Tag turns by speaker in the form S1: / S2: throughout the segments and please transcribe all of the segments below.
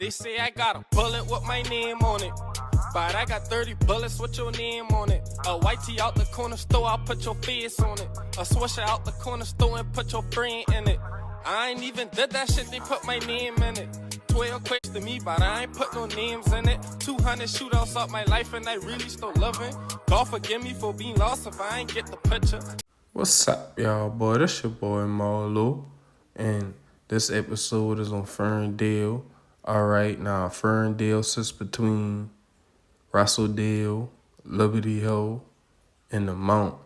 S1: They say I got a bullet with my name on it, but I got 30 bullets with your name on it. A white tee out the corner store, I'll put your face on it. A swisher out the corner store and put your friend in it. I ain't even did that shit, they put my name in it. 12 quits to me, but I ain't put no names in it. 200 shootouts out my life and I really still living. God forgive me for being lost if I ain't get the picture.
S2: What's up, y'all, boy? This your boy Marlo, and this episode is on Fern Dale. Alright, now Fern Dale sits between Russell Dale, Liberty Hill, and the Mount,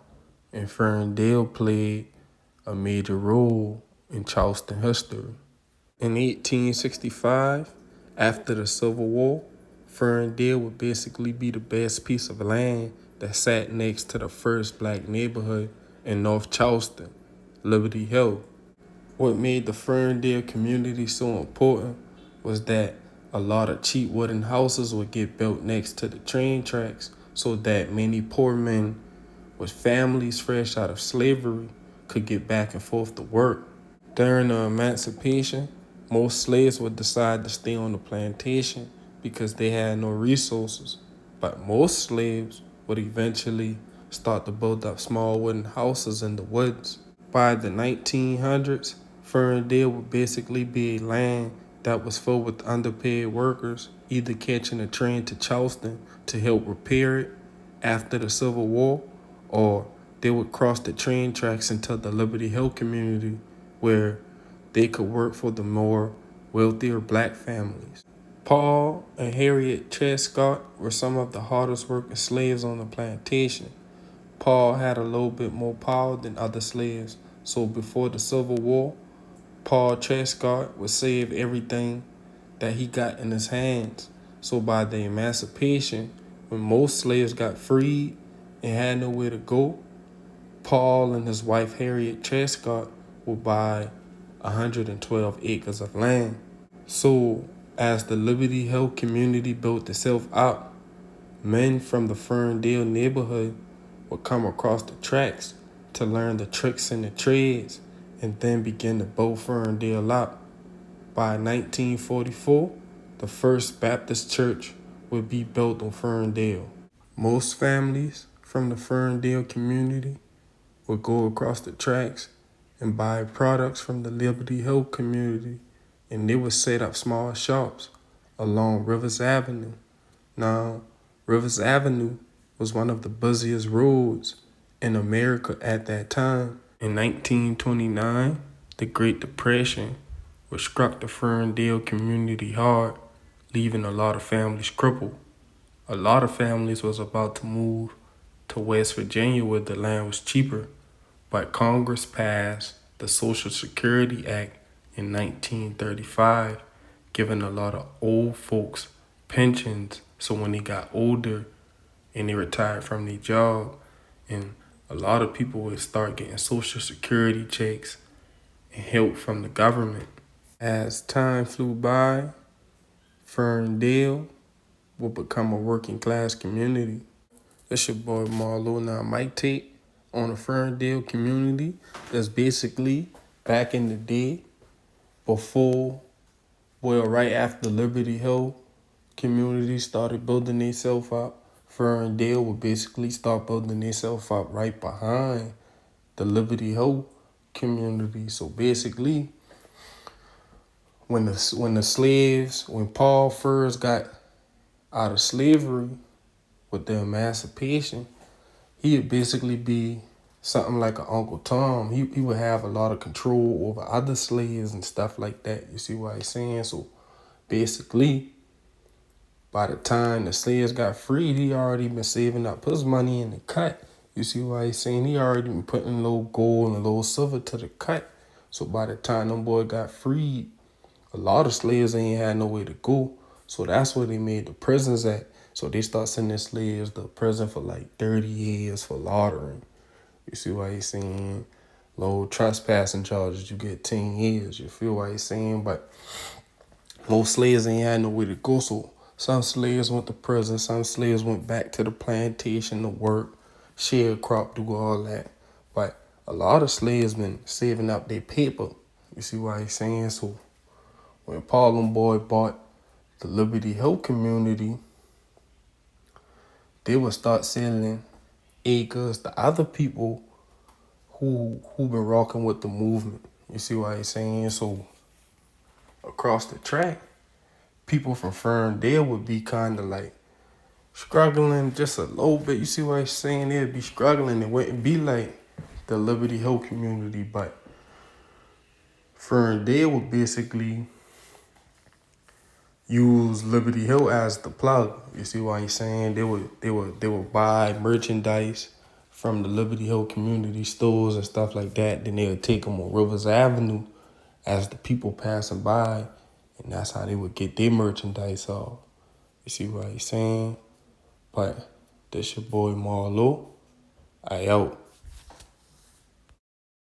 S2: and Fern Dale played a major role in Charleston history. In 1865, after the Civil War, Fern Dale would basically be the best piece of land that sat next to the first black neighborhood in North Charleston, Liberty Hill. What made the Fern Dale community so important was that a lot of cheap wooden houses would get built next to the train tracks so that many poor men with families fresh out of slavery could get back and forth to work. During the emancipation, most slaves would decide to stay on the plantation because they had no resources, but most slaves would eventually start to build up small wooden houses in the woods. By the 1900s, Fern Dale would basically be a land that was filled with underpaid workers, either catching a train to Charleston to help repair it after the Civil War, or they would cross the train tracks into the Liberty Hill community where they could work for the more wealthier black families. Paul and Harriet Trescott were some of the hardest working slaves on the plantation. Paul had a little bit more power than other slaves, so before the Civil War, Paul Trescott would save everything that he got in his hands. So by the emancipation, when most slaves got freed and had nowhere to go, Paul and his wife Harriet Trescott would buy 112 acres of land. So as the Liberty Hill community built itself up, men from the Fern Dale neighborhood would come across the tracks to learn the tricks and the trades and then begin to build Fern Dale up. By 1944, the First Baptist Church would be built on Fern Dale. Most families from the Fern Dale community would go across the tracks and buy products from the Liberty Hill community, and they would set up small shops along Rivers Avenue. Now, Rivers Avenue was one of the busiest roads in America at that time. In 1929, the Great Depression would struck the Fern Dale community hard, leaving a lot of families crippled. A lot of families was about to move to West Virginia where the land was cheaper, but Congress passed the Social Security Act in 1935, giving a lot of old folks pensions, so when they got older and they retired from their job, and a lot of people would start getting Social Security checks and help from the government. As time flew by, Fern Dale would become a working class community. It's your boy Marlo. Now, my take on the Fern Dale community is basically back in the day before, right after Liberty Hill community started building themselves up, Fern Dale would basically start building themselves up right behind the Liberty Hill community. So basically, when Paul first got out of slavery with the emancipation, he would basically be something like an Uncle Tom. He would have a lot of control over other slaves and stuff like that. You see what I'm saying? So basically, by the time the slaves got freed, he already been saving up his money in the cut. You see what I'm saying? He already been putting a little gold and a little silver to the cut. So by the time them boys got freed, a lot of slaves ain't had nowhere to go. So that's where they made the prisons at. So they start sending slaves to prison for like 30 years for loitering. You see what I'm saying? Low trespassing charges, you get 10 years. You feel what I'm saying? But most slaves ain't had nowhere to go. So some slaves went to prison. Some slaves went back to the plantation to work, sharecrop, do all that. But a lot of slaves been saving up their paper. You see what I'm saying? So when Paul and boy bought the Liberty Hill community, they would start selling acres to other people who been rocking with the movement. You see what I'm saying? So across the track, people from Fern Dale would be kind of like struggling just a little bit. You see what I'm saying? They'd be struggling. It wouldn't be like the Liberty Hill community, but Fern Dale would basically use Liberty Hill as the plug. You see what I'm saying? They would buy merchandise from the Liberty Hill community stores and stuff like that. Then they would take them on Rivers Avenue as the people passing by, and that's how they would get their merchandise off. You see what I'm saying? But this your boy Marlo. I out.